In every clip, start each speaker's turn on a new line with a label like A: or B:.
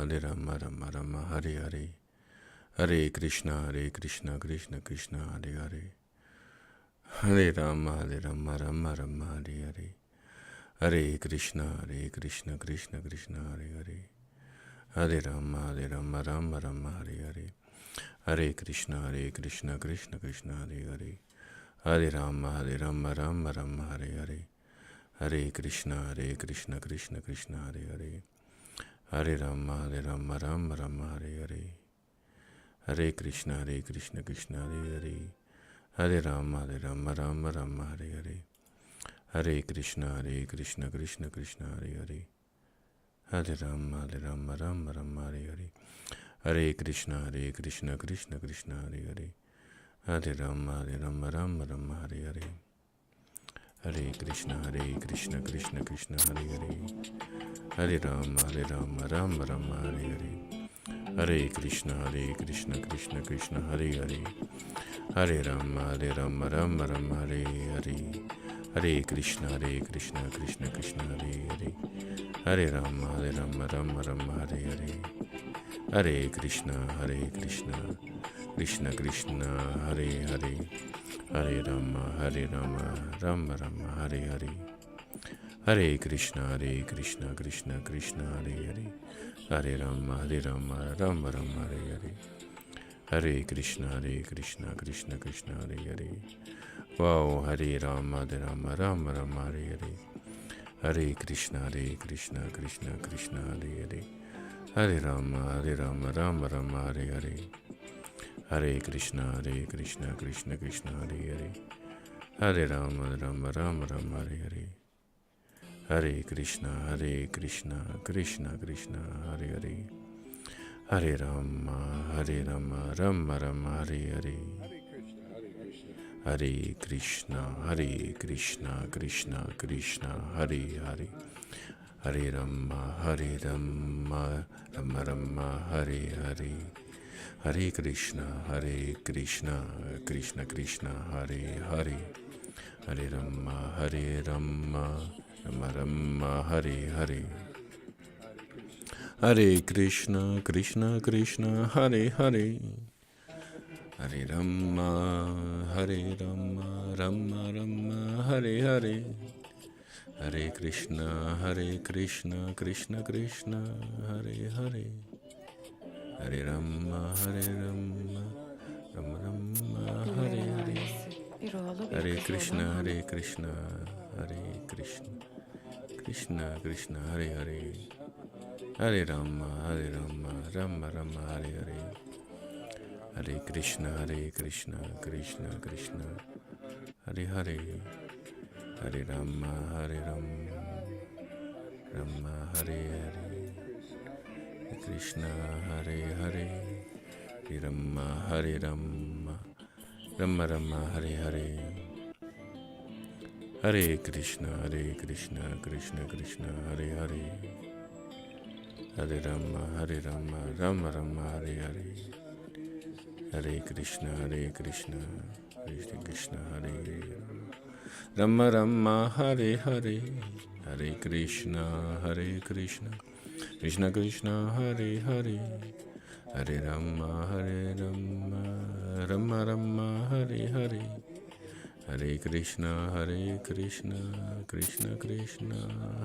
A: Hare Rama Rama Rama Hare Hare Hare Krishna Krishna Krishna Hare Hare Hare Rama Rama Rama Hare Hare Hare Krishna Krishna Krishna Hare Hare Hare Rama Rama Rama Hare Hare Hare Krishna Krishna Krishna Hare Hare Hare Rama Rama Rama Hare Hare Hare Krishna Krishna Krishna Hare Hare Hare Rama Rama Rama Hare Hare Hare Krishna Krishna Hare Hare Hare Rama Rama Rama Hare Hare Hare Krishna Krishna Krishna Hare Hare Hare Rama Rama Rama Hare Hare Hare Krishna Krishna Krishna Hare Hare Hare Rama Rama Rama Hare Hare Hare Krishna Krishna Krishna Hare Hare Hare Rama Rama Rama Hare Hare Hare Krishna Krishna Hare Hare Hare Rama Rama Rama Hare Hare Hare Krishna Krishna Hare Hare Hare Rama Rama Rama Hare Hare Hare Krishna Krishna Krishna Hare Hare Hare Rama Rama Rama Hare Hare Hare Krishna Krishna Hare Hare Hare Rama Rama Rama Hare Hare Hare Krishna Krishna Hare Hare. Wow, Hare Rama Rama Rama Hare Hare Hare Krishna Krishna Hare Hare Hare Rama Rama Rama Hare Hare Hare Krishna Krishna Hare Hare Hare Rama Rama Rama Hare Hare Hare Krishna Krishna Hare Hare Hare Rama Rama Rama Hare Hare Hare Krishna Krishna Hare Hare Hare Rama Rama Hare Hare Hare Krishna Krishna Hare Hare Hare Rama Rama Hare Hare Hare Krishna Krishna Hare Hare Hare Rama Rama Hare Hare Hare Krishna Krishna Hare Hare Hare Rama Rama Hare Hare Hare Krishna Hare Krishna Krishna Hare Hare Hare Rama Rama Hare Hare Hare Krishna Krishna Hare Hare Hare Rama Rama Hare Hare Hare Krishna Hare Rama Rama Hare Hare Hare Krishna Krishna Hare Hare Hare Rama Rama Hare Hare Hare Krishna Krishna Hare Rama Hare Hare Hare Krishna Krishna Hare Hare Hare Rama Rama Hare Hare Hare Krishna Krishna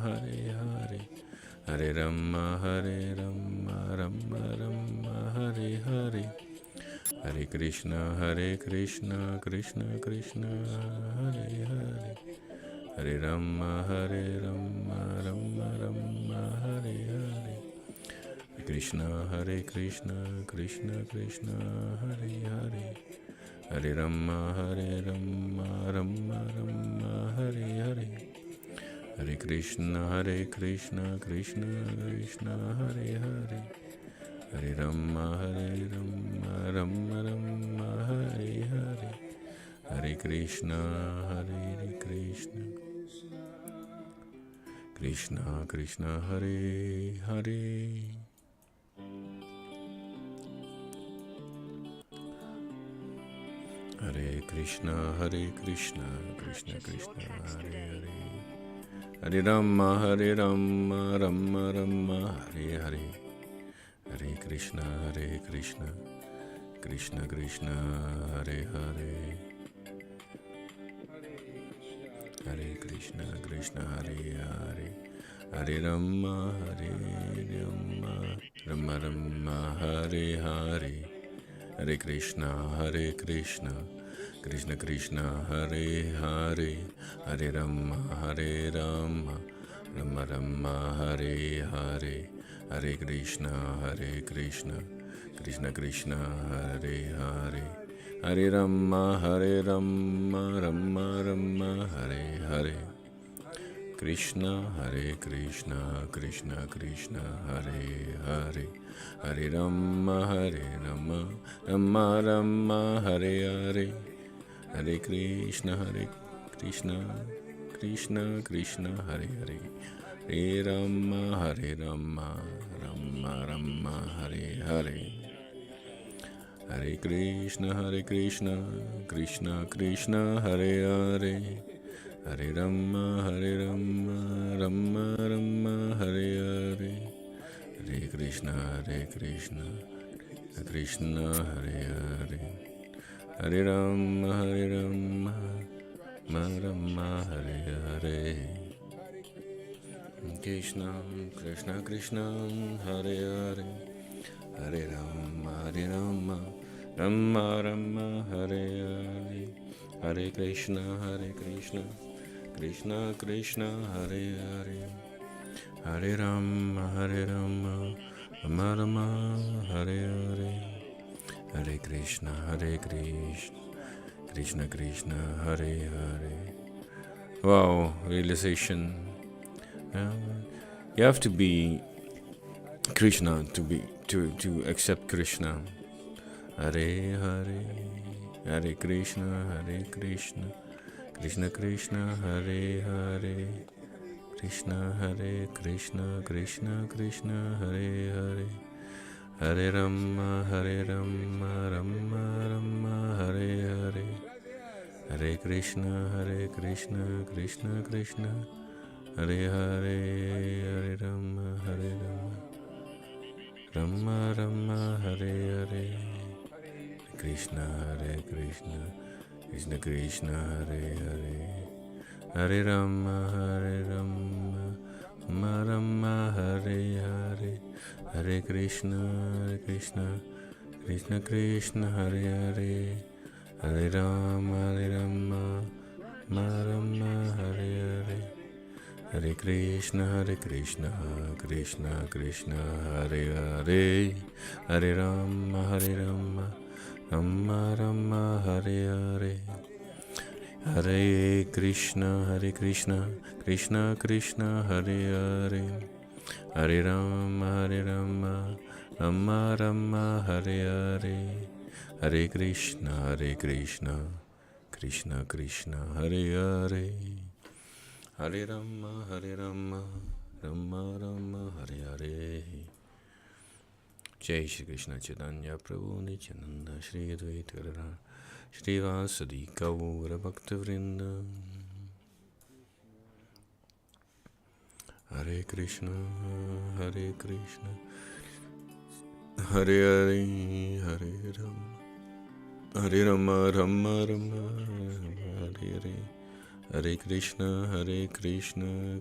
A: Hare Hare Hare Rama Rama Hare Hare Hare Krishna Krishna Hare Hare Hare Rama Rama Hare Hare Hare Krishna Krishna Hare Hare Hare Rama Rama Hare Hare Hare Krishna Krishna Hare Hare Hare Rama Rama Hare Hare Hare Krishna Krishna Hare Hare Hare Krishna Krishna Hare Hare Hare Rama Rama Hare Hare Krishna, Krishna Krishna, Hare Hare, Hare Krishna, Krishna Hare Hare, Hare Rama, Rama Rama, Hare Hare, Hare Krishna, Krishna Krishna, Hare Hare, Hare Rama, Rama Rama, Hare Hare, Hare Krishna, Krishna Krishna, Hare Hare, Hare Rama, Rama Rama, Hare Hare, Krishna, Krishna Krishna, Hare Hare, Hare Rama, Rama Rama, Hare Hare, Hare Krishna, Krishna Krishna, Hare Hare, Hare Rama, Rama Rama, Hare Hare, Hare Krishna, Krishna Krishna, Hare Hare, Hare Rama, Rama Rama, Hare Hare, Hare Krishna, Krishna Hare Hare, Hare Rama, Rama Hare Hare, Krishna Krishna, Hare Hare, Hare Rama, Rama Rama, Hare Hare, Hare Krishna, Krishna Krishna, Hare Hare, Hare Rama, Rama Rama, Hare Hare, Hare Krishna, Krishna Krishna, Hare Hare. Wow, realization. You have to be Krishna to accept Krishna. Hare Hare, Hare Krishna, Krishna Krishna, Hare Hare, Krishna Krishna, Krishna Hare Hare, Hare Rama, Rama Rama, Hare Hare, Hare Krishna, Krishna Krishna, Hare Hare, Hare Rama, Rama Rama, Hare Hare, Krishna, Krishna Krishna, Hare Hare, Hare Rama, Rama Rama, Hare Hare, Hare Krishna, Krishna Krishna, Hare Hare, Hare Rama, Rama, Hare Hare, Hare Krishna, Krishna Krishna, Hare Hare, Hare Rama, Rama Rama, Hare Hare, Hare Krishna, Krishna Krishna, Hare Hare, Hare Rama, Rama Rama, Hare Hare, Hare Krishna, Krishna Krishna, Hare Hare, Hare Rama, Rama Rama, Hare Hare. Jai Shri Krishna Chaitanya Prabhu Nityananda Shri Advaita Gadadhara Shri Vasadi Gaura Bhakta Vrinda. Hare Krishna, Hare Krishna, Hare Hare, Hare Rama, Hare Rama, Rama Rama, Hare Hare, Hare Krishna,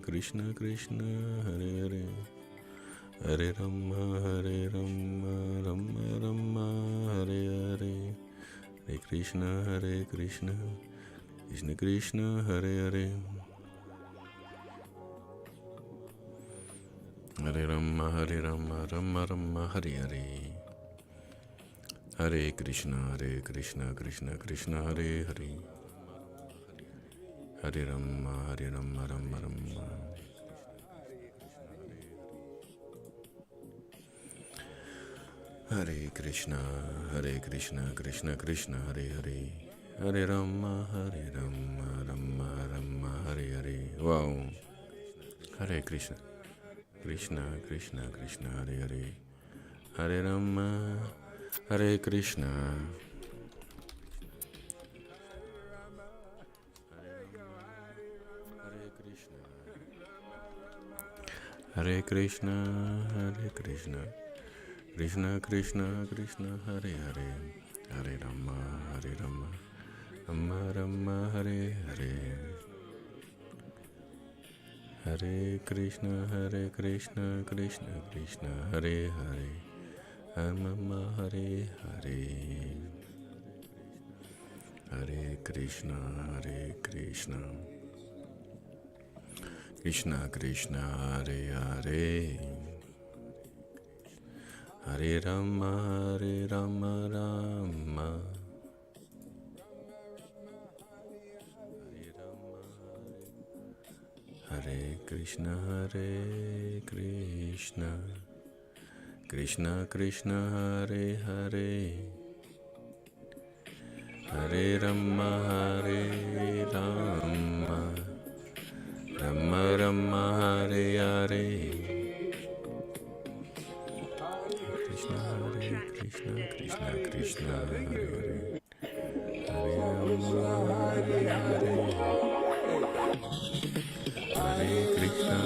A: Krishna Krishna, Hare Hare, Hare Rama, Rama Rama, Hare Hare, Hare Krishna, Krishna Krishna, Hare Hare, Hare Rama, Rama Rama, Hare Hare, Hare Krishna, Krishna Krishna, Hare Hare, Hare Rama, Rama Rama, Hare Krishna, Krishna Krishna, Hare Hare, Hare Rama, Rama Rama, Hare Hare. Wow. Hare Krishna, Krishna Krishna, Hare Hare, Hare Rama, Hare Krishna, Hare Krishna, Krishna Krishna Krishna Hare Hare, Hare Rama Hare Rama, Rama Rama Hare Hare, Hare Krishna Krishna Krishna Hare Hare, Rama Hare Hare, Hare Krishna Krishna Krishna Hare Hare, Hare Rama Rama, Hare Krishna Krishna Krishna Hare Hare, Hare Rama Rama, Rama Rama Hare Hare, Krishna Krishna Krishna Hare Hare, Hare Rama Hare Hare, Hare Krishna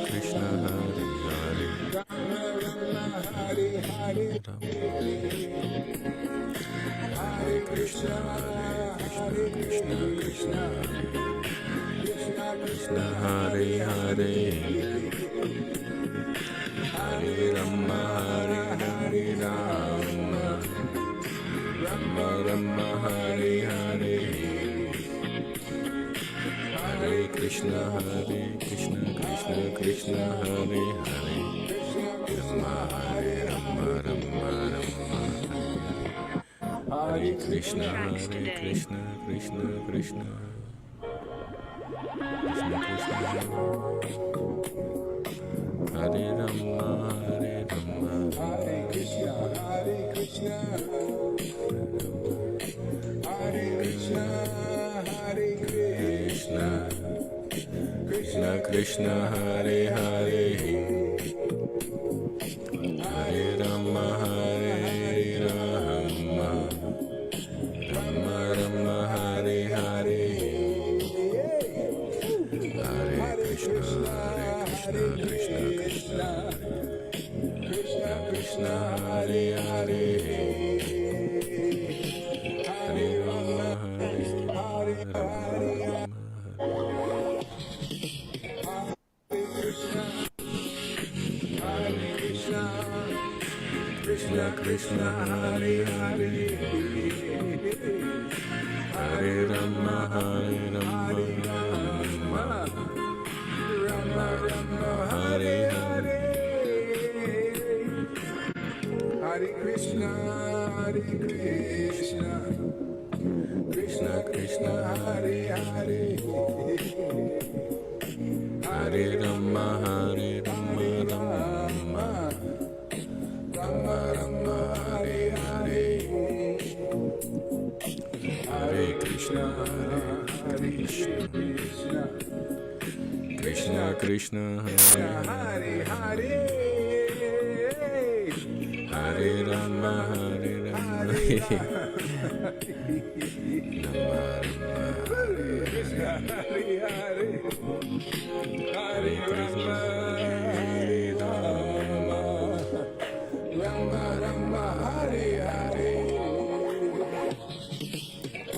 A: Krishna Hare Hare, Hare Krishna Krishna Krishna Hare Hare, Hare Rama Rama Rama Hare Hare, Hare Krishna Krishna Hare Hare, Rama Rama Rama, Hare Krishna Krishna Krishna Hare Rama Hare Krishna Krishna Krishna Hare Hare, Hare Rama Rama Rama Hare Hare, Hare Krishna Krishna Hare Hare, Hare Rama Krishna Hare Hare, Hare Rama Rama Hare Hare, Hare Krishna Krishna Hare Hare, Hare Rama Rama Hare Hare,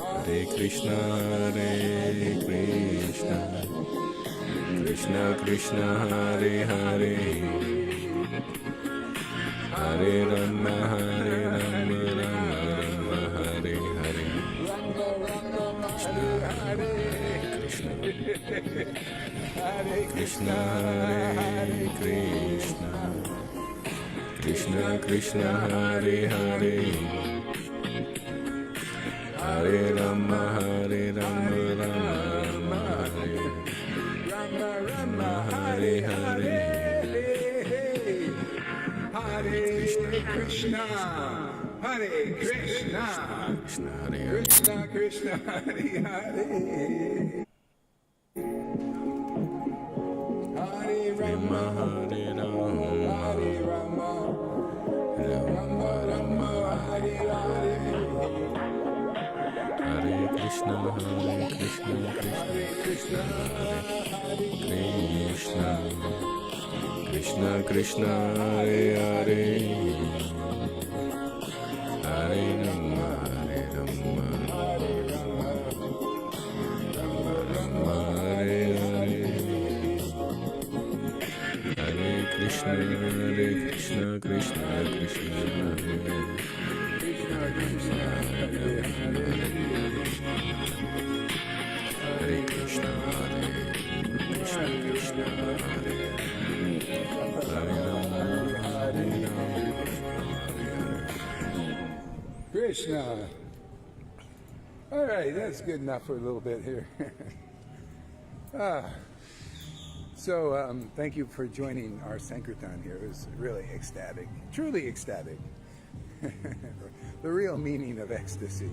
A: Hare Krishna Krishna Hare Hare, Hare Rama Hare Krishna Rama Hare Hare, Hare Krishna Krishna Hare Hare, Hare Rama Rama Hare Hare, Krishna Krishna Hare Hare, Hare Rama Rama Hare Hare, Hare Krishna Hare Krishna, Krishna Hare Hare, Hare Rama Rama Hare Hare, Hare Krishna Krishna Hare Krishna, Krishna Krishna, Hare Hare.
B: Krishna Krishna, Hare Hare.
A: Hare Krishna, Hare Krishna, Krishna Hare Hare Rama,
B: Krishna. All right, that's good enough for a little bit here. Thank you for joining our Sankirtan here. It was really ecstatic, truly ecstatic. The real meaning of ecstasy.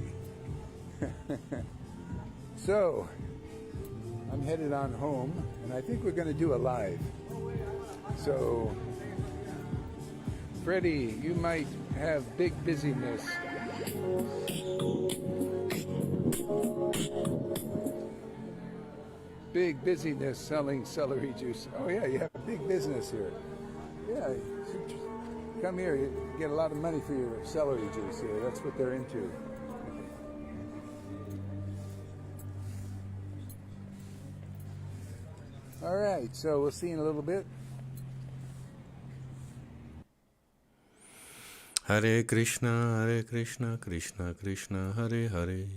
B: So, I'm headed on home, and I think we're going to do a live. So, Freddie, you might have big busyness. Big busyness selling celery juice. Oh yeah, you have a big business here. Yeah, you should come here. You get a lot of money for your celery juice here. That's what they're into. All right, so we'll see you in a little bit.
A: Hare Krishna, Krishna Krishna, Hare Hare.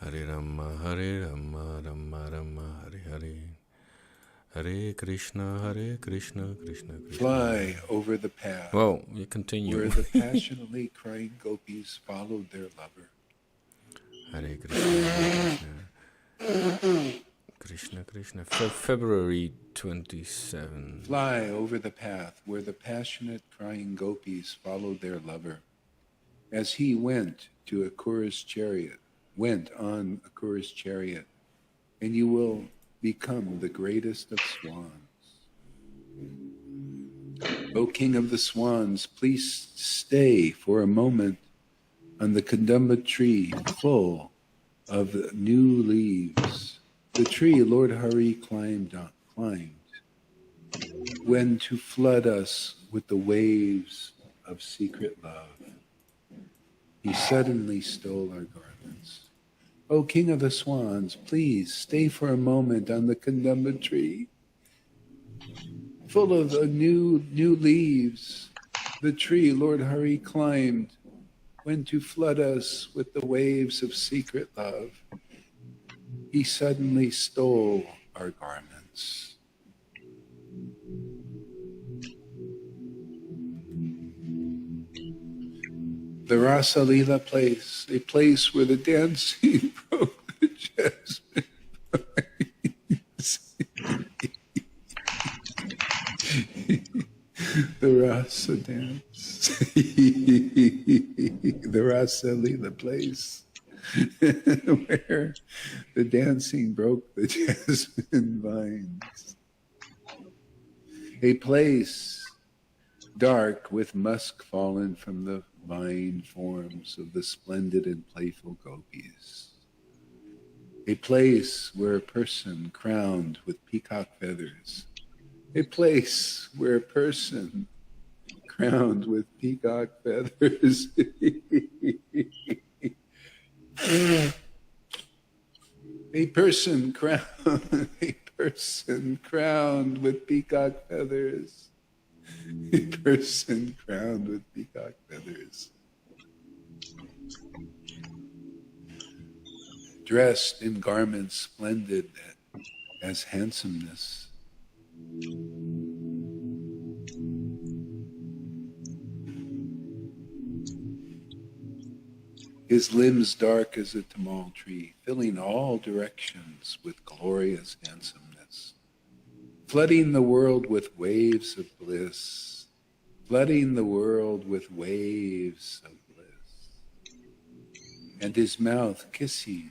A: Hare Rama, Rama Rama, Hare Hare. Hare Krishna, Krishna Krishna.
C: Fly over the path.
A: Well, you continue.
C: Where the passionately crying gopis followed their lover.
A: Hare Krishna, Krishna Krishna. February 27.
C: Fly over the path where the passionate crying gopis followed their lover. As he went on Akura's chariot, and you will become the greatest of swans. O King of the Swans, please stay for a moment on the Kadamba tree full of new leaves. The tree Lord Hari climbed when to flood us with the waves of secret love. He suddenly stole our garments. O King of the Swans, please stay for a moment on the Kadamba tree full of new leaves. The tree Lord Hari climbed when to flood us with the waves of secret love. He suddenly stole our garments. The Rasa Leela place, a place where the dancing broke the jasmine vines. The Rasa dance. The Rasa Leela place where the dancing broke the jasmine vines. A place dark with musk fallen from the vine forms of the splendid and playful gopis. A place where a person crowned with peacock feathers. A place where a person crowned with peacock feathers. A person crowned with peacock feathers. A person crowned with peacock feathers. Dressed in garments splendid as handsomeness. His limbs dark as a tamal tree, filling all directions with glorious handsomeness. Flooding the world with waves of bliss. Flooding the world with waves of bliss. And his mouth kissing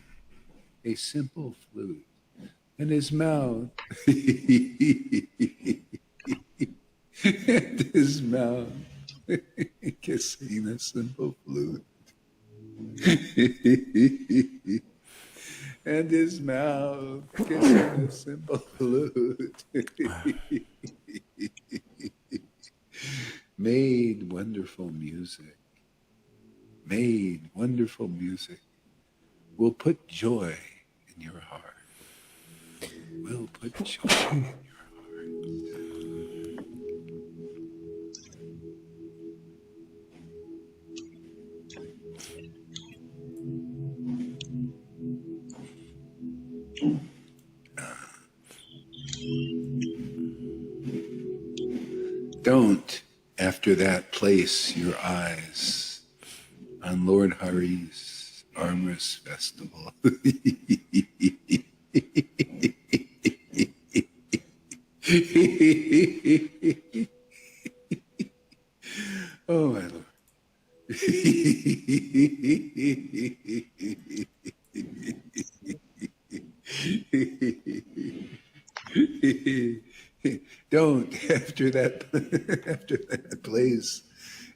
C: a simple flute. And his mouth, and his mouth kissing a simple flute. And his mouth kissing a simple flute. Made wonderful music. Made wonderful music. Will put joy in your heart. Will put joy in your heart. after that, place your eyes on Lord Hari's Amras festival. Oh, my Lord. Don't, after that place,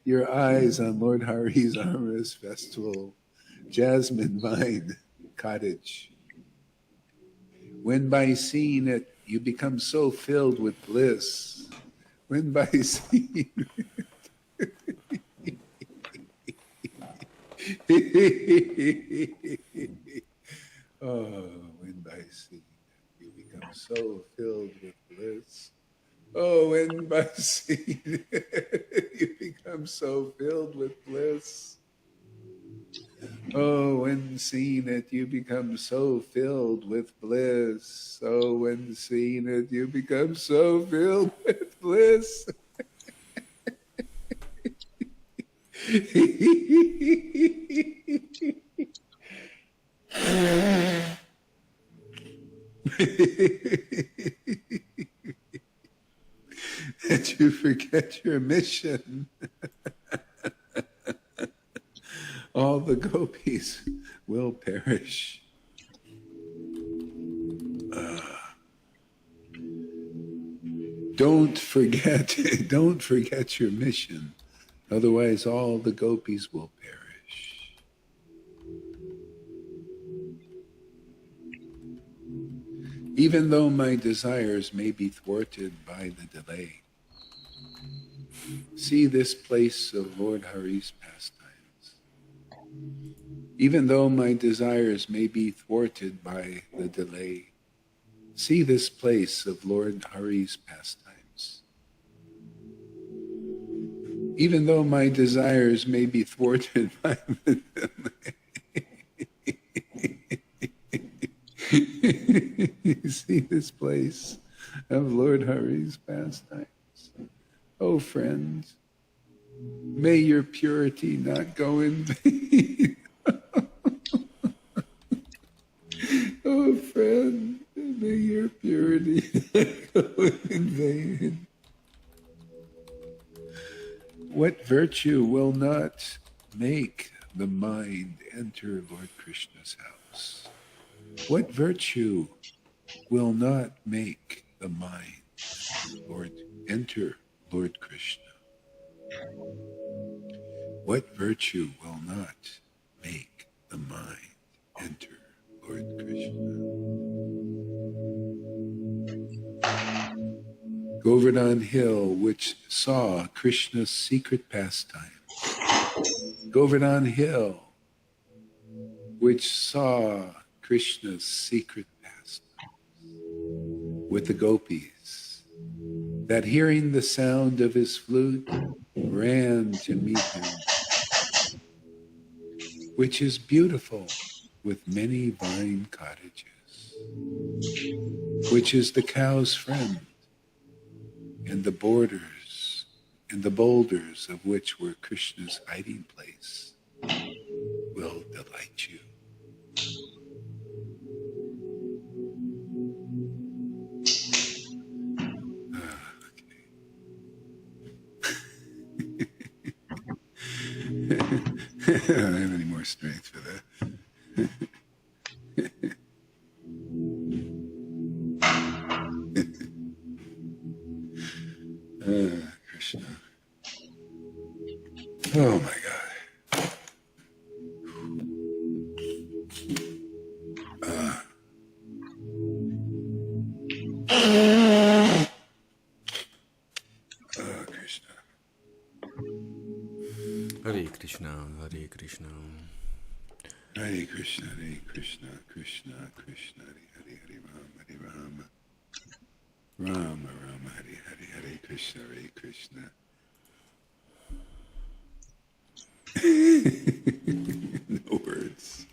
C: your eyes on Lord Hari's Amras festival, Jasmine Vine Cottage. When by seeing it, you become so filled with bliss. When by seeing oh, when by seeing it, you become so filled with bliss. Oh, when by seeing it, you become so filled with bliss. Oh, when seeing it, you become so filled with bliss. Oh, when seeing it, you become so filled with bliss. That you forget your mission. All the gopis will perish. Don't forget your mission. Otherwise, all the gopis will perish. Even though my desires may be thwarted by the delay, see this place of Lord Hari's pastimes. Even though my desires may be thwarted by the delay, see this place of Lord Hari's pastimes. Even though my desires may be thwarted by the delay, see this place of Lord Hari's pastimes. Oh, friends, may your purity not go in vain. Oh, friend, may your purity not go in vain. What virtue will not make the mind enter Lord Krishna's house? What virtue will not make the mind enter Lord Krishna? What virtue will not make the mind enter Lord Krishna? Govardhan Hill, which saw Krishna's secret pastime. Govardhan Hill, which saw Krishna's secret pastime with the gopis, that hearing the sound of his flute ran to meet him, which is beautiful with many vine cottages, which is the cow's friend, and the borders and the boulders of which were Krishna's hiding place will delight you. I don't have any more strength for that. Krishna. Oh my God. Krishna.
A: Hare Krishna, Hare Krishna.
C: Hare Krishna, Hare Krishna, Krishna Krishna, Hare Hare, Hare Rama, Rama Rama, Hare Hare, Hare Krishna, Hare Krishna. No words.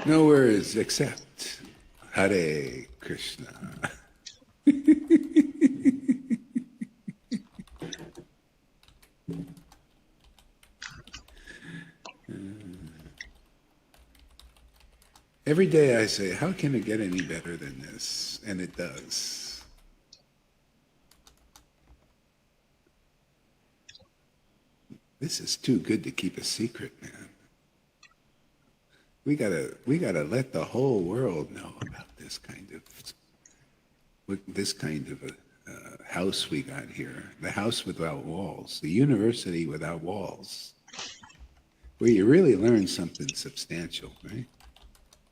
C: No words except Hare Krishna. Every day I say, how can it get any better than this? And it does. This is too good to keep a secret, man. We gotta let the whole world know about this kind of a house we got here. The house without walls, the university without walls, where you really learn something substantial, right?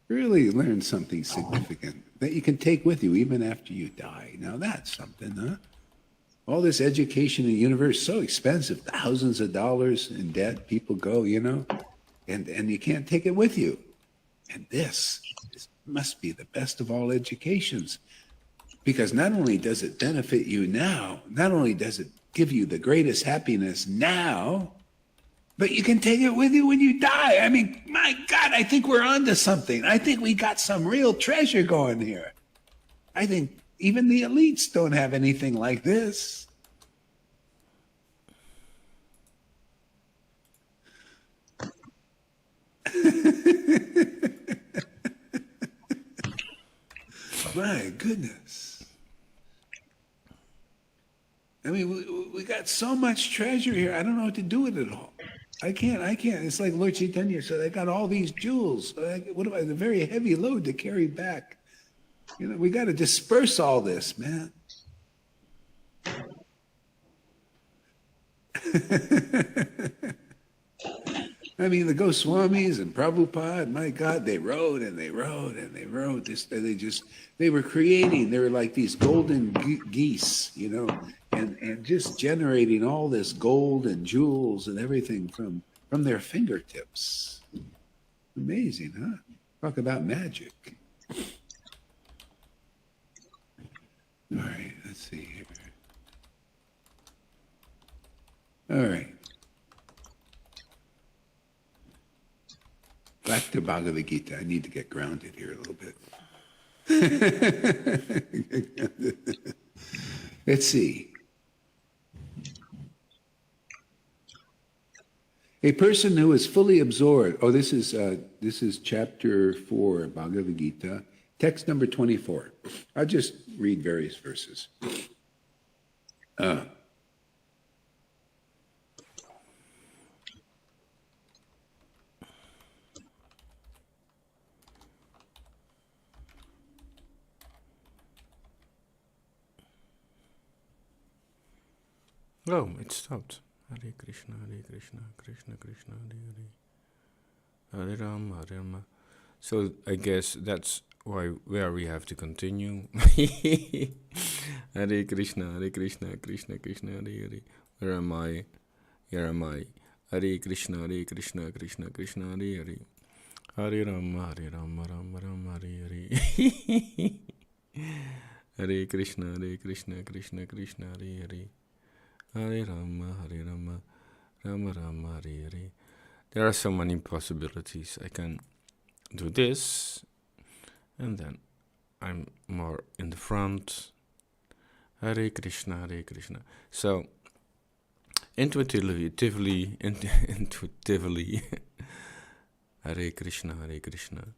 C: Really learn something significant that you can take with you even after you die. Now that's something, huh? All this education in the universe, so expensive, thousands of dollars in debt, people go, and you can't take it with you. And this must be the best of all educations, because not only does it benefit you now, not only does it give you the greatest happiness now, but you can take it with you when you die. I mean, my God, I think we're onto something. I think we got some real treasure going here. I think even the elites don't have anything like this. My goodness. I mean, we got so much treasure here. I don't know what to do with it all. I can't. It's like Lord Chaitanya said, I got all these jewels. What about a very heavy load to carry back? We got to disperse all this, man. I mean, the Goswamis and Prabhupada, my God, they wrote and they wrote and they wrote. They were creating, they were like these golden geese, and just generating all this gold and jewels and everything from their fingertips. Amazing, huh? Talk about magic. All right, let's see here. All right. Back to Bhagavad Gita. I need to get grounded here a little bit. Let's see. A person who is fully absorbed. Oh, this is chapter 4, Bhagavad Gita, text number 24. I'll just read various verses.
A: Oh, it stopped. Hare Krishna, Krishna Krishna, Hare Rama, Hare Rama. So I guess that's where we have to continue. Hare Krishna, Krishna Krishna, Hare Hare. Where am I? Here am I. Hare Krishna, Krishna Krishna, Hare Hare. Hare Rama, Rama Rama, Hare Hare. Hare Krishna, Krishna Krishna, Hare Hare. Hare Rama, Rama Rama, Hare Hare. There are so many possibilities. I can do this, and then I'm more in the front. Hare Krishna, Krishna. So, intuitively, Hare Krishna, Krishna.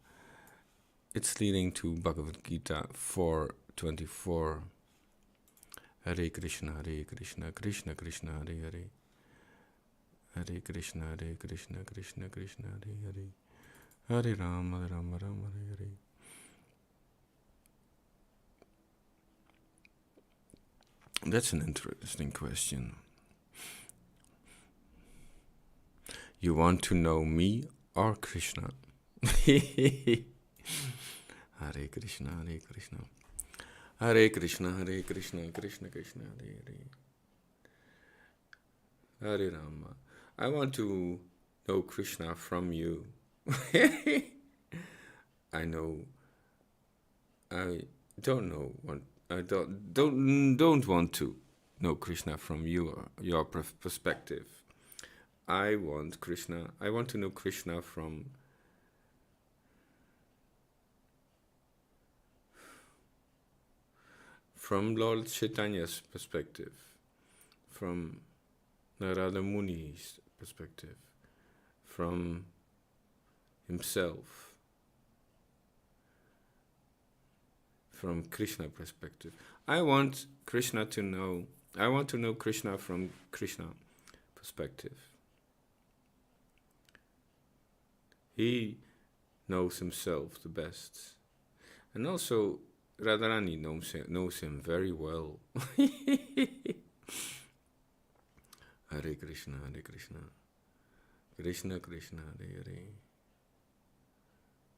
A: It's leading to Bhagavad Gita 4:24. Hare Krishna, Krishna Krishna, Hare Hare. Hare Krishna, Krishna Krishna, Hare Hare. Hare Rama, Rama Rama, Hare Hare. That's an interesting question. You want to know me or Krishna? Hare Krishna, Krishna. Hare Krishna, Krishna Krishna, Hare Hare. Hare Rama. I want to know Krishna from you. I don't know what I don't want to know Krishna from your perspective. I want to know Krishna from Lord Chaitanya's perspective, from Narada Muni's perspective, from himself, from Krishna perspective. I want to know Krishna from Krishna perspective. He knows himself the best. And also Radharani knows him very well. Hare Krishna, Hare Krishna, Krishna Krishna, Hare Hare.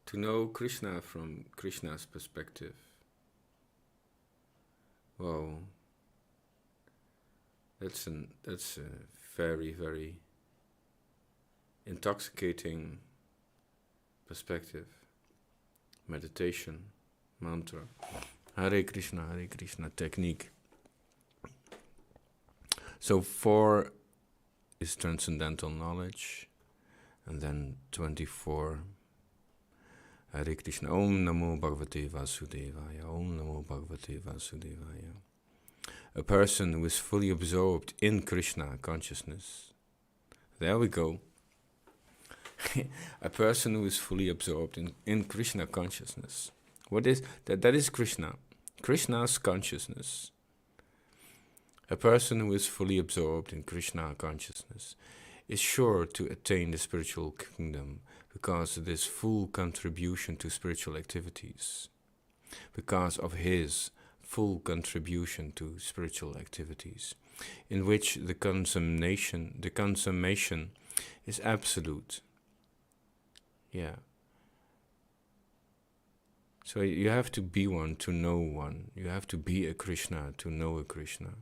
A: To know Krishna from Krishna's perspective. Wow, that's a very, very intoxicating perspective. Meditation, mantra, Hare Krishna technique. So 4 is transcendental knowledge, and then 24, Hare Krishna, Om Namo Bhagavate Vasudevaya, Om Namo Bhagavate Vasudevaya. A person who is fully absorbed in Krishna consciousness. There we go. A person who is fully absorbed in Krishna consciousness. What is that? That is Krishna. Krishna's consciousness. A person who is fully absorbed in Krishna consciousness is sure to attain the spiritual kingdom because of this full contribution to spiritual activities. Because of his full contribution to spiritual activities, in which the consummation is absolute. Yeah. So you have to be one to know one. You have to be a Krishna to know a Krishna.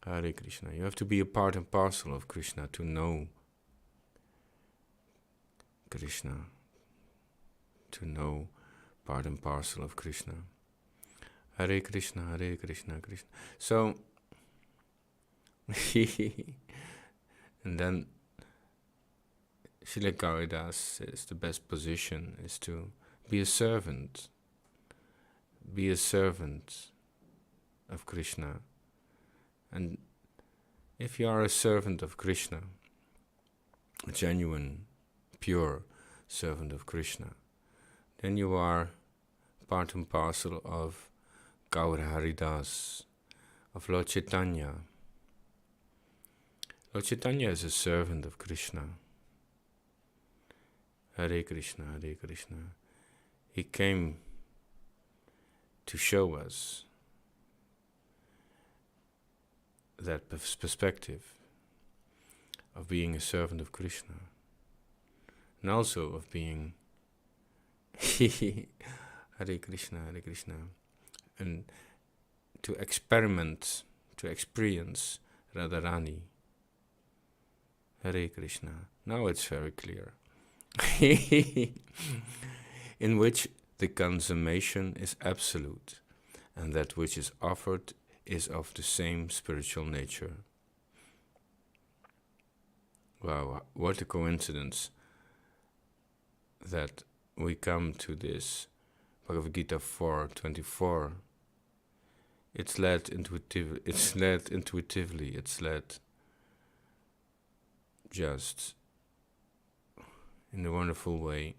A: Hare Krishna. You have to be a part and parcel of Krishna to know Krishna. To know part and parcel of Krishna. Hare Krishna, Hare Krishna, Krishna. So, and then Srila Karidas says the best position is to be a servant. Be a servant of Krishna. And if you are a servant of Krishna, a genuine, pure servant of Krishna, then you are part and parcel of Gaur Haridas, of Lord Chaitanya. Lord Chaitanya is a servant of Krishna. Hare Krishna, Hare Krishna. He came to show us that perspective of being a servant of Krishna, and also of being Hare Krishna, Hare Krishna, and to experiment, to experience Radharani. Hare Krishna. Now it's very clear. In which the consummation is absolute, and that which is offered is of the same spiritual nature. Wow, what a coincidence that we come to this Bhagavad Gita 4:24. It's led intuitively, it's led just in a wonderful way.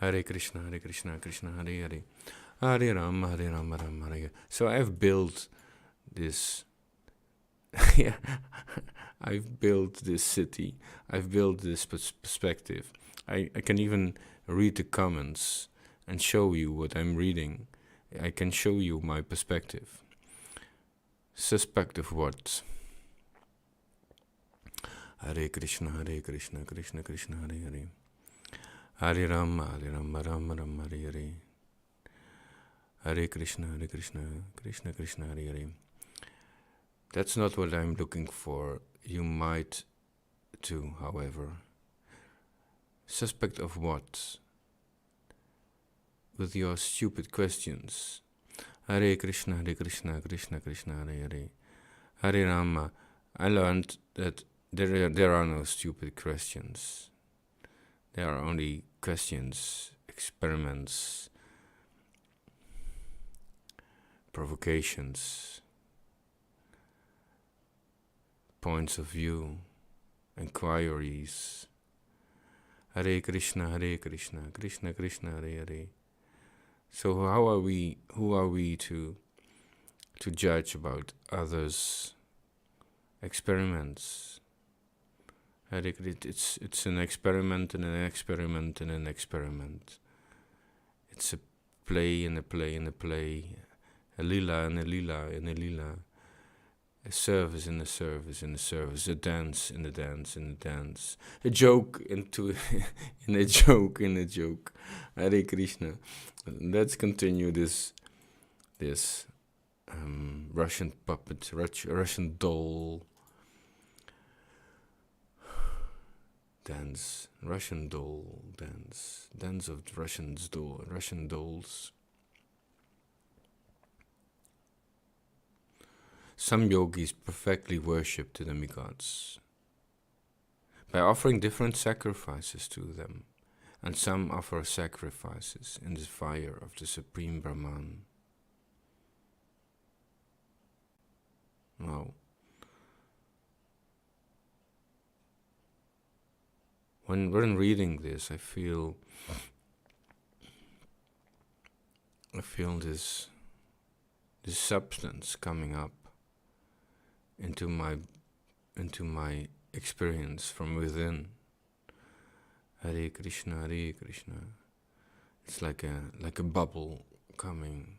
A: Hare Krishna, Krishna Hare Hare, Hare Rama, Rama Hare. So I've built this, I've built this city, I've built this perspective. I can even read the comments and show you what I'm reading. I can show you my perspective. Suspect of what? Hare Krishna, Krishna Krishna Hare Hare, Hare Rama, Rama Hare Hare, Hare Krishna, Krishna Krishna Hare Hare. That's not what I'm looking for. You might too, however. Suspect of what? With your stupid questions. Hare Krishna, Krishna Krishna Hare Hare, Hare Rama. I learned that there are no stupid questions. There are only questions, experiments, provocations, points of view, inquiries. Hare Krishna, Krishna Krishna, Hare Hare. So who are we to judge about others' experiments? It's an experiment and an experiment and an experiment. It's a play and a play and a play, a lila and a lila and a lila, a service and a service and a service, a dance and a dance and a dance, a joke into in a joke in a joke. Hare Krishna. Let's continue this Russian puppet, Russian doll dance, Russian doll dance, dance of Russian dolls. Some yogis perfectly worship the demigods by offering different sacrifices to them, and some offer sacrifices in the fire of the Supreme Brahman. Wow. When reading this, I feel this substance coming up into my experience from within. Hare Krishna, Hare Krishna. It's like a bubble coming,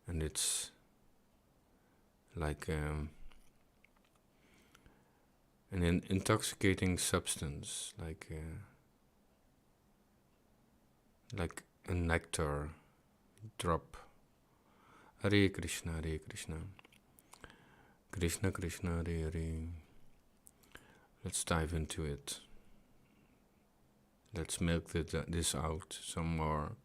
A: and it's like an intoxicating substance, like a nectar drop. Hare Krishna, Hare Krishna. Krishna Krishna, Hare Hare. Let's dive into it. Let's milk this out some more.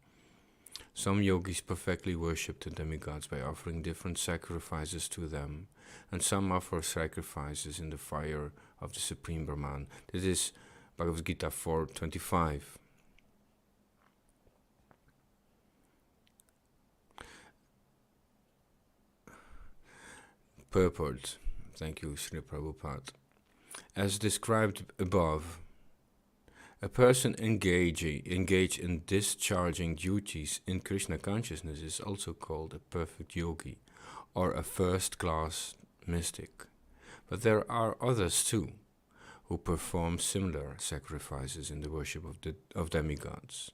A: Some yogis perfectly worship the demigods by offering different sacrifices to them, and some offer sacrifices in the fire of the Supreme Brahman. This is Bhagavad Gita 4:25. Purport. Thank you, Sri Prabhupada. As described above, a person engaged in discharging duties in Krishna consciousness is also called a perfect yogi or a first-class mystic. But there are others too who perform similar sacrifices in the worship of demigods,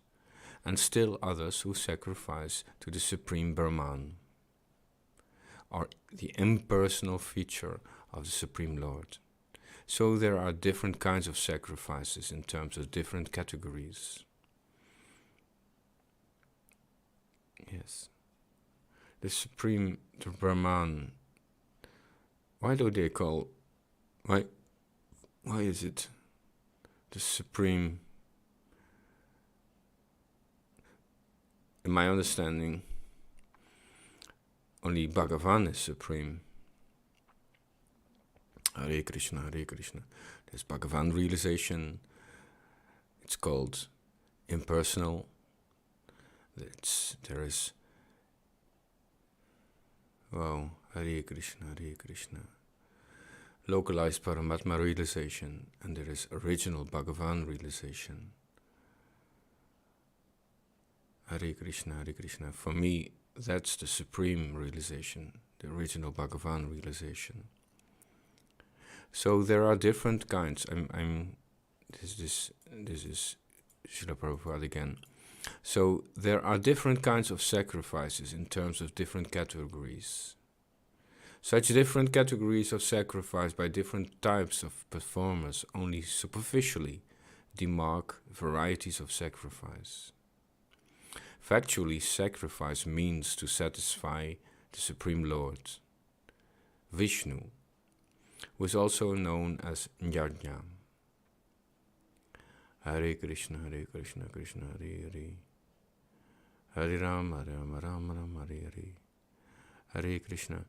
A: and still others who sacrifice to the Supreme Brahman, or the impersonal feature of the Supreme Lord. So there are different kinds of sacrifices in terms of different categories. Yes. The Supreme, the Brahman. Why is it the Supreme? In my understanding, only Bhagavan is supreme. Hare Krishna, Hare Krishna. There's Bhagavan realization. It's called impersonal. There is Hare Krishna, Hare Krishna. Localized Paramatma realization, and there is original Bhagavan realization. Hare Krishna, Hare Krishna. For me, that's the supreme realization, the original Bhagavan realization. So there are different kinds. This is Srila Prabhupada again. So there are different kinds of sacrifices in terms of different categories. Such different categories of sacrifice by different types of performers only superficially demark varieties of sacrifice. Factually, sacrifice means to satisfy the Supreme Lord, Vishnu, who is also known as Yajna. Hare Krishna, Hare Krishna, Krishna Hare Hare, Hare Rama, Rama Rama, Rama Hare Hare, Hare Krishna,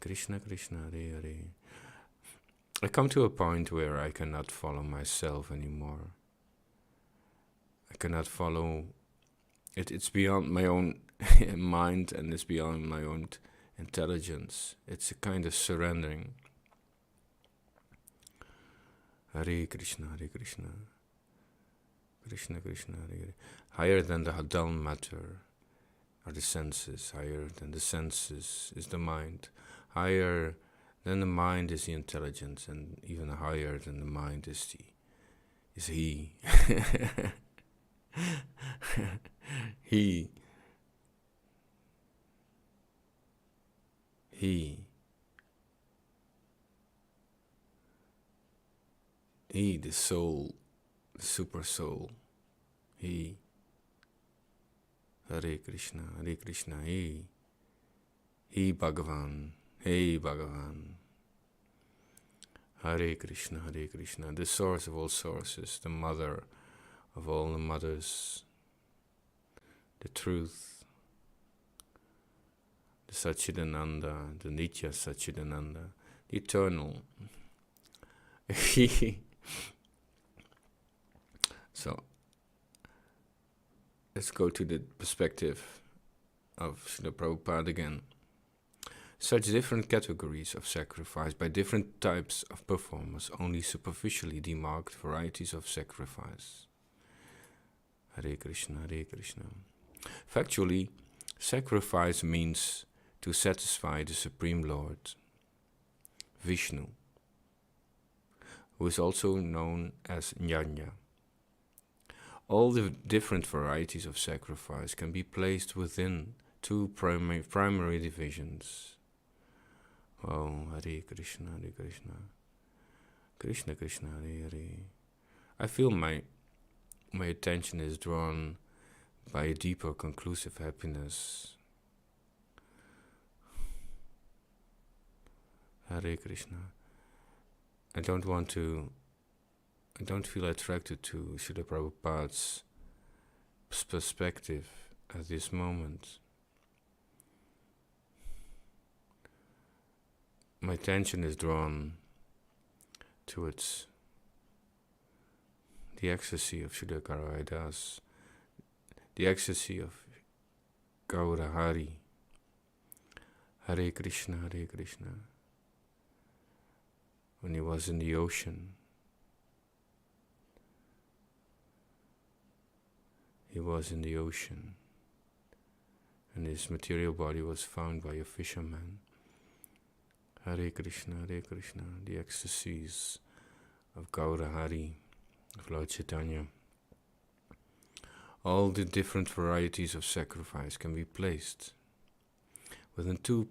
A: Krishna Krishna, Hare Hare. I come to a point where I cannot follow myself anymore. I cannot follow it. It's beyond my own mind, and it's beyond my own intelligence. It's a kind of surrendering. Hare Krishna, Hare Krishna, Krishna Krishna, Hare Hare. Higher than the dull matter are the senses, higher than the senses is the mind, higher than the mind is the intelligence, and even higher than the mind is he. he, the soul, the super soul, he. Hare Krishna, he Bhagavan, hey Bhagavan. Hare Krishna, the source of all sources, the mother of all the mothers, the truth, the Satchidananda, the Nitya Satchidananda, the eternal. So, let's go to the perspective of Srila Prabhupada again. Such different categories of sacrifice by different types of performers only superficially demarked varieties of sacrifice. Hare Krishna, Hare Krishna. Factually, sacrifice means to satisfy the Supreme Lord, Vishnu, who is also known as Jnana. All the different varieties of sacrifice can be placed within two primary divisions. Oh, Hare Krishna, Hare Krishna, Krishna Krishna, Hare Hare. I feel my attention is drawn by a deeper conclusive happiness. Hare Krishna. I don't feel attracted to Srila Prabhupada's perspective at this moment. My attention is drawn towards the ecstasy of Srila Garaidas, the ecstasy of Gaura Hari. Hare Krishna, Hare Krishna. When he was in the ocean, and his material body was found by a fisherman. Hare Krishna, the ecstasies of Gaura Hari, of Lord Chaitanya. All the different varieties of sacrifice can be placed within two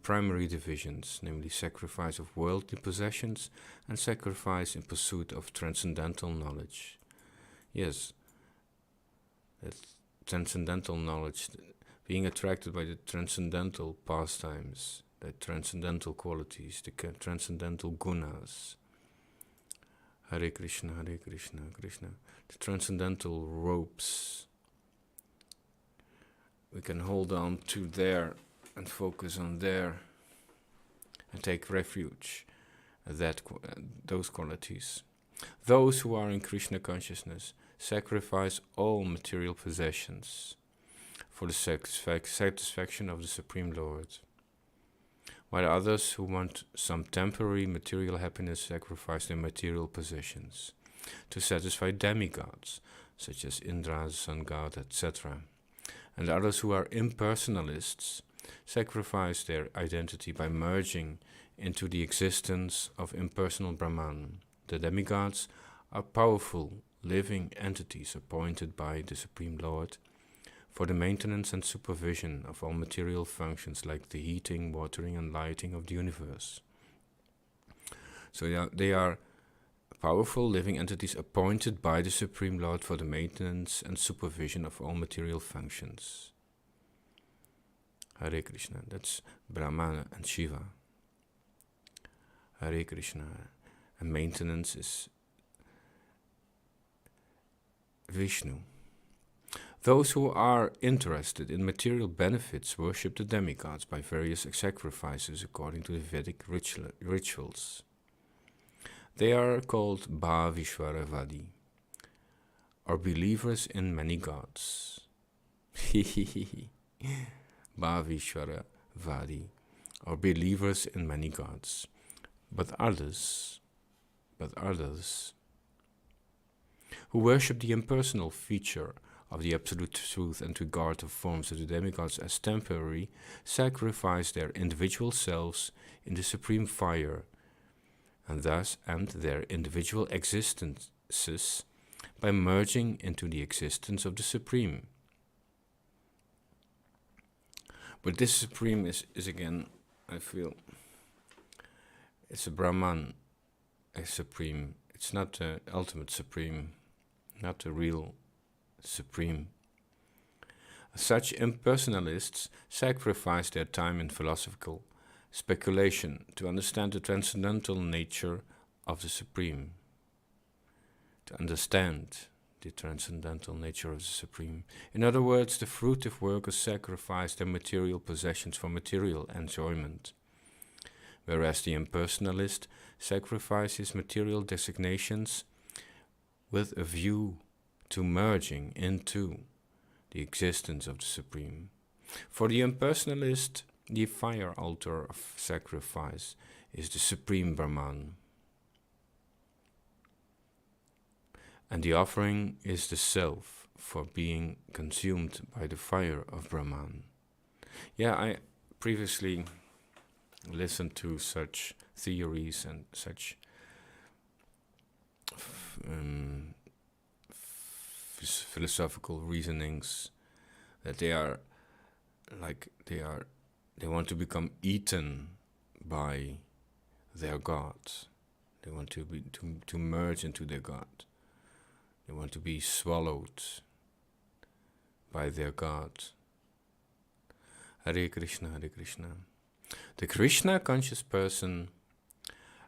A: primary divisions, namely sacrifice of worldly possessions and sacrifice in pursuit of transcendental knowledge. Yes, that transcendental knowledge, being attracted by the transcendental pastimes, the transcendental qualities, the transcendental gunas. Hare Krishna, Krishna. The transcendental ropes. We can hold on to there and focus on there and take refuge at those qualities. Those who are in Krishna consciousness sacrifice all material possessions for the satisfaction of the Supreme Lord, while others who want some temporary material happiness sacrifice their material possessions to satisfy demigods, such as Indra, the sun god, etc. And others who are impersonalists sacrifice their identity by merging into the existence of impersonal Brahman. The demigods are powerful, living entities appointed by the Supreme Lord for the maintenance and supervision of all material functions like the heating, watering, and lighting of the universe. So they are powerful living entities appointed by the Supreme Lord for the maintenance and supervision of all material functions. Hare Krishna, that's Brahma and Shiva. Hare Krishna, and maintenance is Vishnu. Those who are interested in material benefits worship the demigods by various sacrifices according to the Vedic rituals. They are called Bhavishwaravadi, or believers in many gods. Bhavishwaravadi, or believers in many gods. But others but others who worship the impersonal feature of the absolute truth and regard the forms of the demigods as temporary, sacrifice their individual selves in the supreme fire, and thus end their individual existences by merging into the existence of the Supreme. But this Supreme is again, I feel, it's a Brahman, a Supreme. It's not the ultimate Supreme, not the real Supreme. Such impersonalists sacrifice their time in philosophical speculation to understand the transcendental nature of the Supreme. To understand the transcendental nature of the Supreme. In other words, the fruitive workers sacrifice their material possessions for material enjoyment, whereas the impersonalist sacrifices material designations with a view to merging into the existence of the Supreme. For the impersonalist, the fire altar of sacrifice is the Supreme Brahman, and the offering is the self for being consumed by the fire of Brahman. Yeah, I previously listened to such theories and such philosophical reasonings that they want to become eaten by their God. They want to merge into their God. They want to be swallowed by their God. Hare Krishna, Hare Krishna. The Krishna conscious person,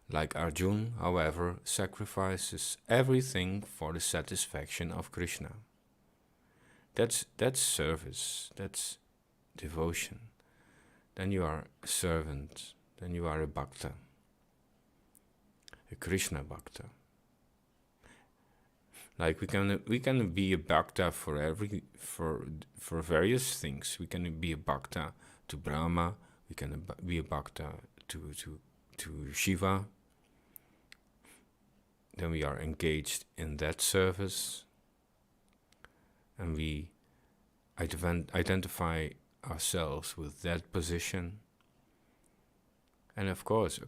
A: like Arjuna, however, sacrifices everything for the satisfaction of Krishna. That's service, that's devotion. Then you are a servant, then you are a bhakta, a Krishna bhakta. Like we can be a bhakta for various things. We can be a bhakta to Brahma. We can be a bhakta to Shiva. Then we are engaged in that service, and we identify ourselves with that position. And of course,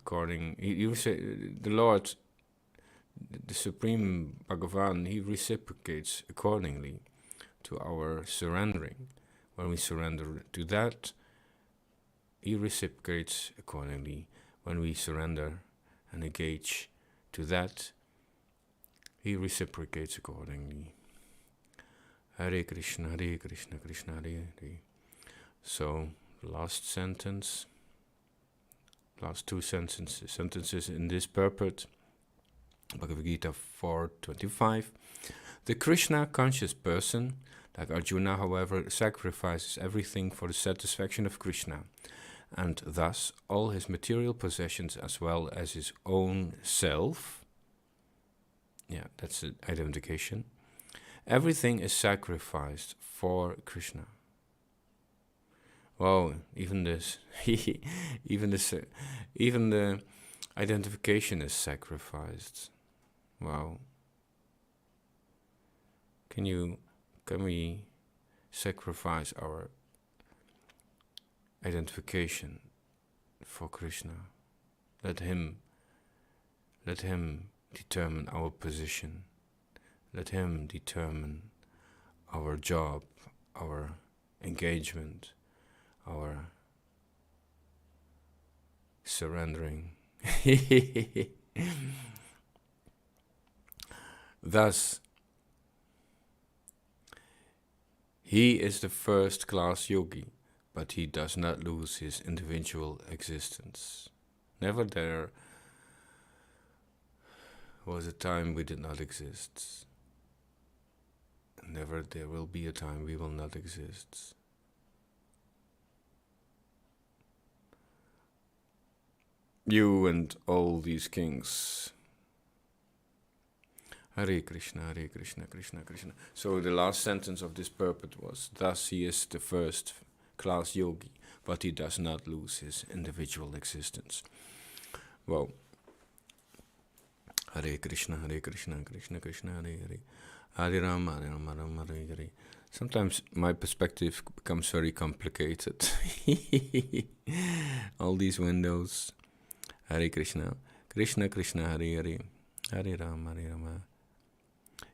A: you say the Lord, the Supreme Bhagavan, he reciprocates accordingly to our surrendering. When we surrender to that, he reciprocates accordingly. When we surrender and engage to that, he reciprocates accordingly. Hare Krishna, Hare Krishna, Krishna Hare Hare. So, last sentence, last two sentences in this purport, Bhagavad Gita 4.25. The Krishna conscious person, like Arjuna, however, sacrifices everything for the satisfaction of Krishna, and thus all his material possessions as well as his own self. Yeah, that's the identification. Everything is sacrificed for Krishna. Wow, even this, even the identification is sacrificed. Wow. Can we sacrifice our identification for Krishna? Let him determine our position. Let him determine our job, our engagement, our surrendering. Thus, he is the first-class yogi, but he does not lose his individual existence. Never there was a time we did not exist. Never there will be a time we will not exist. You and all these kings. Hare Krishna, Hare Krishna, Krishna Krishna. So the last sentence of this purport was, thus he is the first class yogi, but he does not lose his individual existence. Well, Hare Krishna, Krishna Krishna, Hare Hare. Hare Rama, Hare Hare. Sometimes my perspective becomes very complicated. All these windows. Hare Krishna, Krishna Hare Hare. Hare Rama, Hare Rama.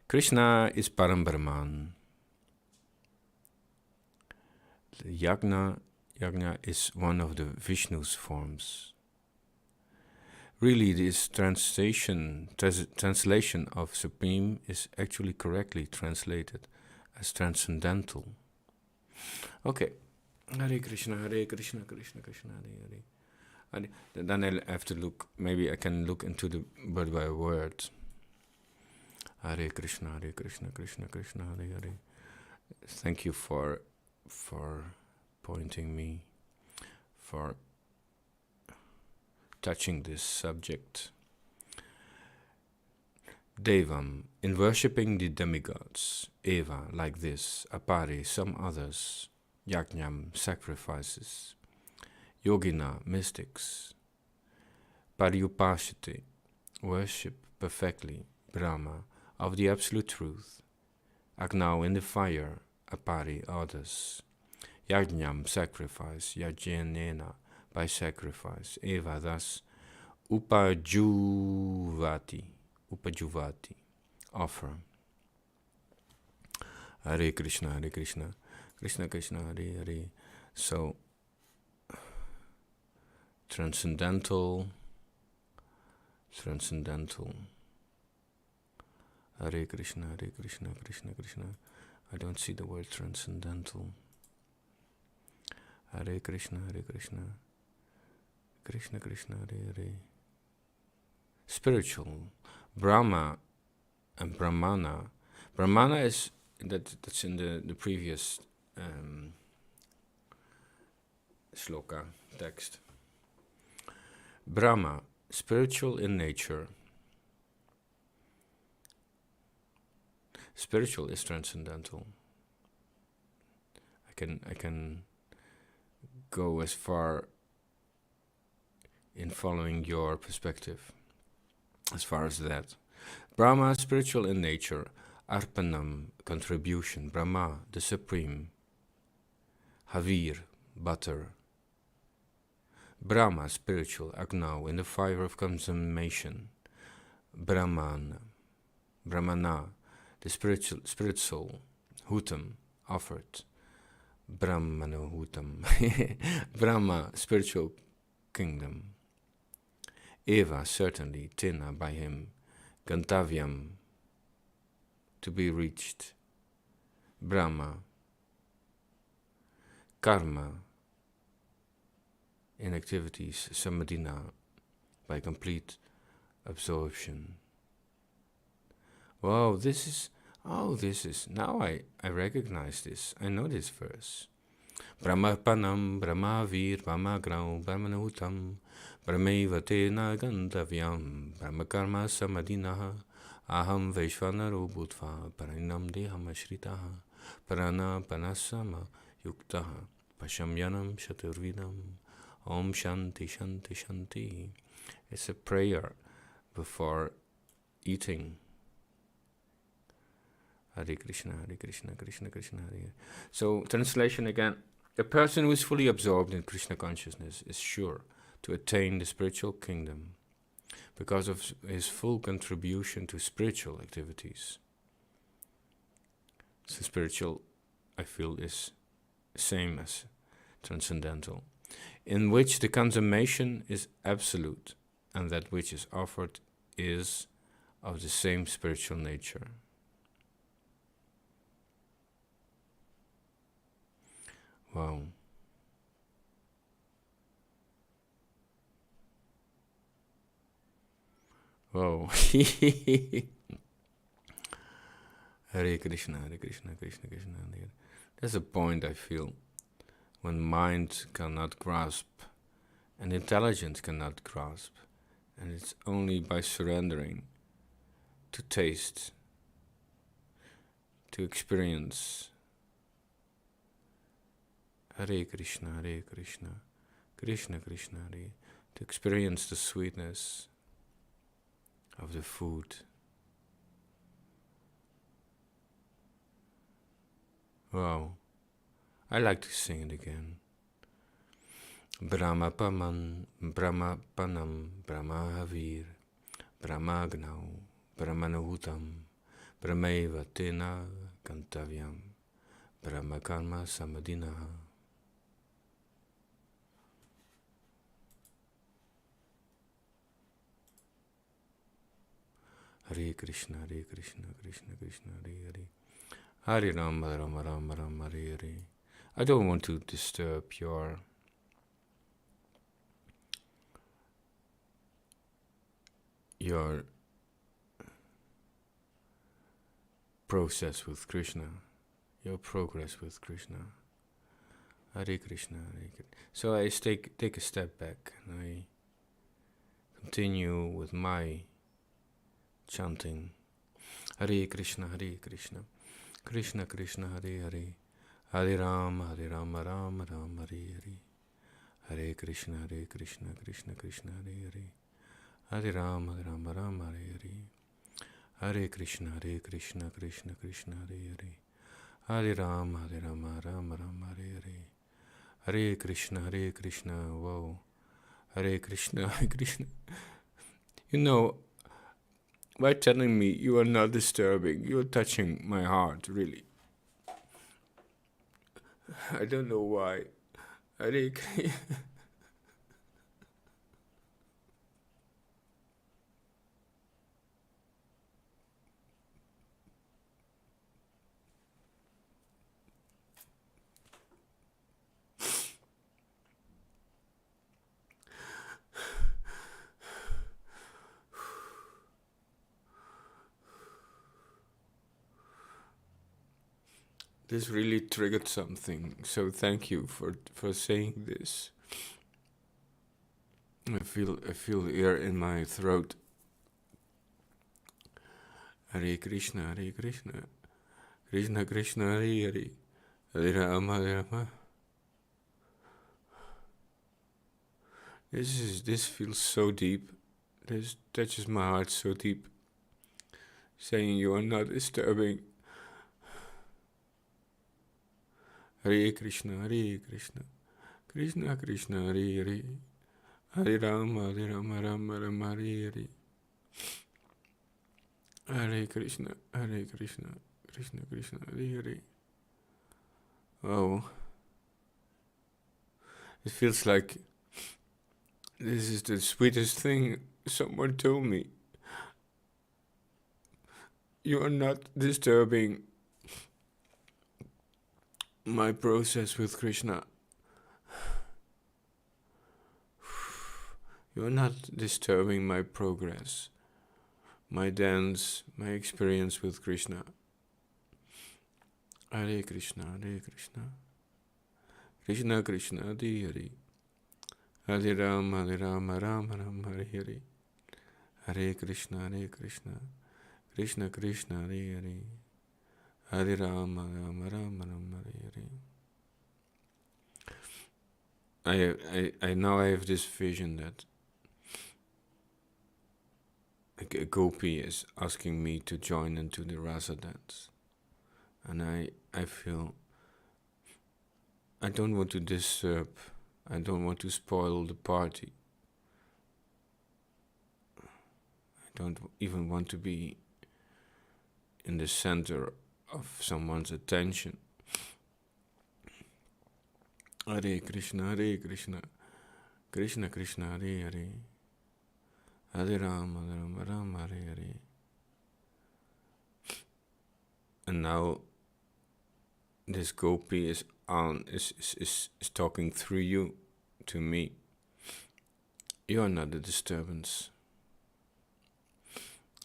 A: Krishna is Param Brahman. Yajna is one of the Vishnu's forms. Really, this translation of supreme is actually correctly translated as transcendental. Okay, Hare Krishna, Krishna Hare Hare. Then I'll have to look. Maybe I can look into the word by word. Hare Krishna, Krishna Hare Hare. Thank you for pointing me, for touching this subject. Devam, in worshipping the demigods, Eva, like this, Apari, some others, Yajnam, sacrifices, Yogina, mystics, Paryupashite, worship perfectly, Brahma, of the absolute truth, Agnau, in the fire, Apari, others, Yajnam, sacrifice, Yajnena, by sacrifice, Eva, thus, Upajuvati, offer. Hare Krishna, Krishna Hare Hare. So, transcendental. Hare Krishna, Krishna. I don't see the word transcendental. Hare Krishna, Krishna Hare Hare. Spiritual, Brahma and Brahmana. Brahmana is that's in the previous shloka text. Brahma, spiritual in nature. Spiritual is transcendental. I can go as far in following your perspective as far as that. Brahma, spiritual in nature. Arpanam, contribution. Brahma, the supreme. Havir, butter. Brahma, spiritual. Agnau, in the fire of consummation. Brahmana, the spirit soul. Hutam, offered. Brahmano Hutam. Brahma, spiritual kingdom. Eva, certainly. Tina, by him. Gantavyam, to be reached. Brahma. Karma, in activities. Samadhina, by complete absorption. Wow, this is, now I recognize this. I know this verse. Brahmapanam, Brahmavir, Brahmagrau, Brahmanutam, Brahmeva tena gantavyam, Brahmakarma samadhinaha, Aham Vaishvanaro Bhutva, Parinam Deham Ashritaha, Parana Panasama Yuktaha, Pashamyanam Shaturvidam, Om Shanti Shanti Shanti. It's a prayer before eating. Hare Krishna, Krishna Hare Hare. So, translation again. A person who is fully absorbed in Krishna consciousness is sure to attain the spiritual kingdom because of his full contribution to spiritual activities. So spiritual, I feel, is same as transcendental, in which the consummation is absolute, and that which is offered is of the same spiritual nature. Wow. Whoa. Hare Krishna, Krishna Hare Hare. There's a point I feel when mind cannot grasp and intelligence cannot grasp, and it's only by surrendering to taste, to experience. Hare Krishna, Krishna Hare, to experience the sweetness of the food. Wow, I like to sing it again. Brahmapaman, Brahmapanam, Brahmahavir, Brahmagnau, Brahmanahutam, Brahmaiva Tena Kantavyam, Brahmakarma Samadhinaha. Hare Krishna, Hare Krishna, Krishna Krishna, Hare Hare. Hare Rama, Rama Rama, Rama Hare Hare. I don't want to disturb your process with Krishna, your progress with Krishna. Hare Krishna, Hare Krishna. So I take a step back and I continue with my chanting. Hare Krishna, Hare Krishna, Krishna Krishna, Hare Hare, Hare Rama, Rama Rama, Hare Hare. Hare Krishna, Krishna Krishna, Hare Hare, Hare Rama, Rama, Hare Hare. Hare Krishna, Krishna Krishna, Hare Hare, Hare Rama, Rama Hare Hare. Hare Krishna, whoa. Hare Krishna, Hare Krishna. You know, by telling me you are not disturbing, you are touching my heart, really. I don't know why. Hare Krishna. This really triggered something, so thank you for saying this. I feel air in my throat. Hare Krishna, Krishna Krishna, Hare Hare, Hare Rama, Rama. This feels so deep. This touches my heart so deep. Saying you are not disturbing. Hare Krishna, Krishna Krishna, Hare Hare, Hare Rama, Rama Rama, Hare Hare. Hare Krishna, Krishna Krishna, Hare Hare. Oh, it feels like this is the sweetest thing someone told me. You are not disturbing my process with Krishna. You are not disturbing my progress, my dance, my experience with Krishna. Hare Krishna, Krishna Krishna, Hare Hare, Hare Rama, Rama Rama, Hare Hare. Hare Krishna, Krishna Krishna, Hare Hare, Hare Rama, Rama Rama, Hare Hare. I now have this vision that a gopi is asking me to join into the rasa dance, and I feel I don't want to disturb, I don't want to spoil the party. I don't even want to be in the center of someone's attention. Hare Krishna, Krishna Krishna, Hare Hare, Hare Rama, Rama Hare Hare. And now this gopi is talking through you to me. You are not the disturbance.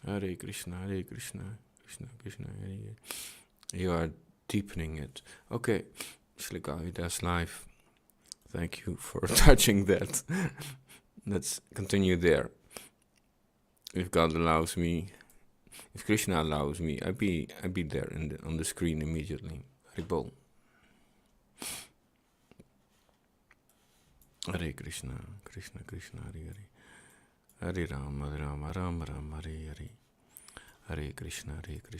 A: Hare Krishna, Krishna Krishna, Hare Hare. You are deepening it. Okay, Sri Kavidas live. Thank you for touching that. Let's continue there. If God allows me, if Krishna allows me, I'll be there on the screen immediately. Haribol. Hare Krishna, Krishna Krishna, Hare Hare, Hare Ram, Hare Ram, Ram Ram, Hare Hare. Hare Krishna, Hare Krishna.